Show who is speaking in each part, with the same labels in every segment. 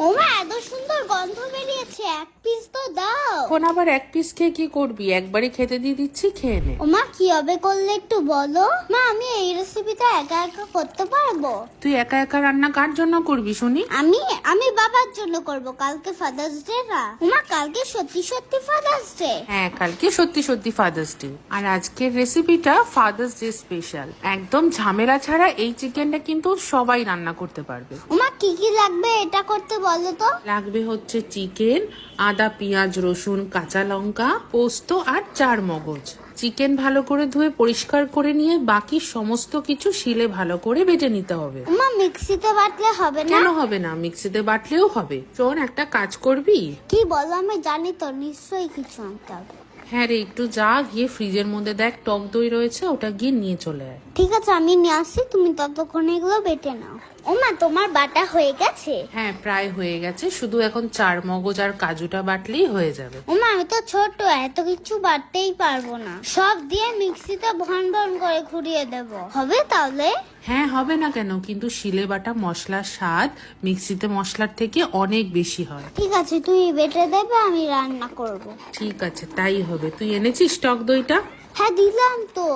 Speaker 1: ওমা এত সুন্দর গন্ধ বেরিয়েছে, এক পিস তো দাও।
Speaker 2: এখন আবার এক পিস খেয়ে কি করবি? একবারই খেতে দিয়ে দিচ্ছি, খেয়ে নে।
Speaker 1: ওমা কিভাবে করলে একটু বলো। মা আমি এই রেসিপিটা একা একা করতে পারবো?
Speaker 2: তুই একা একা রান্না কার জন্য করবি শুনি?
Speaker 1: আমি আমি বাবার জন্য করব, কালকে ফাদার্স ডে না। ওমা কালকে সত্যি সত্যি ফাদার্স ডে।
Speaker 2: হ্যাঁ, কালকে সত্যি সত্যি ফাদার্স ডে। আর আজকের রেসিপিটা ফাদার্স ডে স্পেশাল। একদম ঝামেলা ছাড়া এই চিকেনটা কিন্তু সবাই রান্না করতে পারবে।
Speaker 1: ওমা কি কি লাগবে এটা করতে বলো তো।
Speaker 2: লাগবে হচ্ছে চিকেন, আদা, পেঁয়াজ, রসুন, কাঁচা লঙ্কা, পোস্ত আর 4 মগজ। চিকেন ভালো করে ধুয়ে পরিষ্কার করে নিয়ে বাকি সমস্ত কিছু শিলে ভালো করে বেটে নিতে হবে।
Speaker 1: ওমা মিক্সিতে বাটলে হবে না?
Speaker 2: কেন হবে না, মিক্সিতে বাটলেও হবে। শোন, একটা কাজ করবি।
Speaker 1: কি বলো, আমি জানি তো নিশ্চয়ই কিছু আনতে হবে।
Speaker 2: হ্যাঁ রে, একটু যা গিয়ে ফ্রিজের মধ্যে দেখ টক দই রয়েছে, ওটা গিয়ে নিয়ে চলে আয়।
Speaker 1: ঠিক আছে আমি নিয়ে আসছি, তুমি ততক্ষণ এগুলো বেটে নাও। ওমা তোমার বাটা হয়ে গেছে?
Speaker 2: হ্যাঁ, প্রায় হয়ে গেছে, শুধু এখন 4 মগজ আর কাজুটা বাটলেই হয়ে যাবে।
Speaker 1: ওমা আমি তো ছোট, এত কিছু বাটতেই পারবো না। সব দিয়ে মিক্সিতে ভন ভন করে ঘুরিয়ে দেব, হবে তাহলে?
Speaker 2: হ্যাঁ, হবে না কেন, কিন্তু শিলে বাটা মশলার স্বাদ মিক্সিতে মশলার থেকে অনেক বেশি হয়।
Speaker 1: ঠিক আছে তুই বেটে দেবে, আমি রান্না করব।
Speaker 2: ঠিক আছে, তাই হবে। তুই এনেছিস টক দইটা?
Speaker 1: হ্যাঁ দিলাম তো।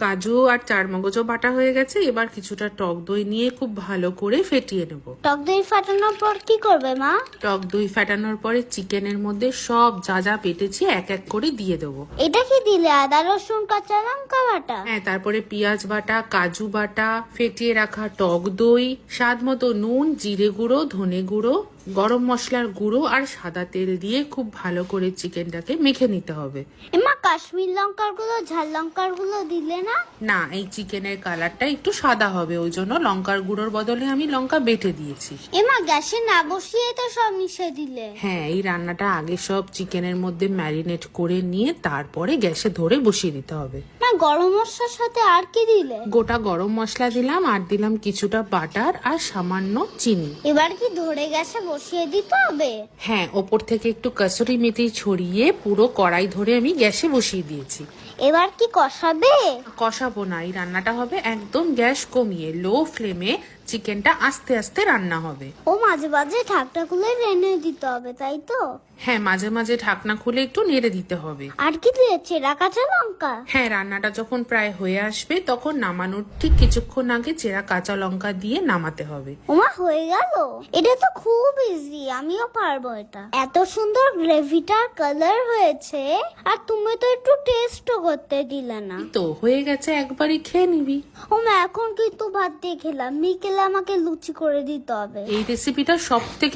Speaker 2: কাজু আর 4 মগজও বাটা হয়ে গেছে, এবার কিছুটা টক দই নিয়ে খুব ভালো করে ফেটিয়ে নেব।
Speaker 1: টক দই ফাটানোর পর কি করবে মা?
Speaker 2: টক দই ফাটানোর পরে চিকেনের মধ্যে সব যা যা পেটেছি এক এক করে দিয়ে দেবো।
Speaker 1: এটা কি দিলে? আদা রসুন কাঁচা লঙ্কা বাটা?
Speaker 2: হ্যাঁ, তারপরে পেঁয়াজ বাটা, কাজু বাটা, ফেটিয়ে রাখা টক দই, স্বাদ মতো নুন, জিরে গুঁড়ো, ধনে গুঁড়ো, গরম মশলার গুঁড়ো আর সাদা তেল দিয়ে খুব ভালো করে চিকেনটাকে মেখে নিতে হবে।
Speaker 1: এমা কাশ্মীর লঙ্কার গুলো, ঝাল লঙ্কার গুলো দিলে না?
Speaker 2: না, এই চিকেনের কালারটা একটু সাদা হবে, ওই জন্য লঙ্কার গুঁড়োর বদলে আমি লঙ্কা বেটে দিয়েছি।
Speaker 1: এমা গ্যাসে না বসিয়ে তো সব মিশিয়ে দিলে।
Speaker 2: হ্যাঁ, এই রান্নাটা আগে সব চিকেনের মধ্যে ম্যারিনেট করে নিয়ে তারপরে গ্যাসে ধরে বসিয়ে দিতে হবে।
Speaker 1: না গরম মশলার সাথে আর কি দিলে?
Speaker 2: গোটা গরম মশলা দিলাম আর দিলাম কিছুটা বাটার আর সামান্য চিনি।
Speaker 1: এবার কি ধরে গ্যাসে বসিয়ে দিতে হবে?
Speaker 2: হ্যাঁ, ওপর থেকে একটু কাসুরি মেথি ছড়িয়ে পুরো কড়াই ধরে আমি গ্যাসে বসিয়ে দিয়েছি।
Speaker 1: এবার কি কষাবে?
Speaker 2: কষাবো না, এই রান্নাটা হবে একদম গ্যাস কমিয়ে, লো ফ্লেমে চিকেনটা আস্তে আস্তে রান্না হবে।
Speaker 1: ও মাঝে মাঝে ঢাকটা খুলে রেনে দিতে হবে তাই তো?
Speaker 2: হ্যাঁ, মাঝে মাঝে ঢাকনা খুলে একটু নেড়ে দিতে হবে।
Speaker 1: আর কি দিয়েছে? কাঁচা লঙ্কা?
Speaker 2: হ্যাঁ, রান্নাটা যখন প্রায় হয়ে আসবে তখন নামানোর ঠিক কিছুক্ষণ আগে চেরা কাঁচা লঙ্কা দিয়ে নামাতে হবে।
Speaker 1: ওমা হয়ে গেল? এটা তো খুব ইজি, আমিও পারবো এটা। এত সুন্দর গ্রেভিটার কালার হয়েছে, আর তুমি তো একটু টেস্টও করতে দিলে না।
Speaker 2: তো হয়ে গেছে, একবারই খেয়ে নিবি।
Speaker 1: ওমা এখন কিন্তু ভাত দিয়ে খেলাম, বিকেলে আমাকে লুচি করে দিতে হবে।
Speaker 2: এই রেসিপিটা সব থেকে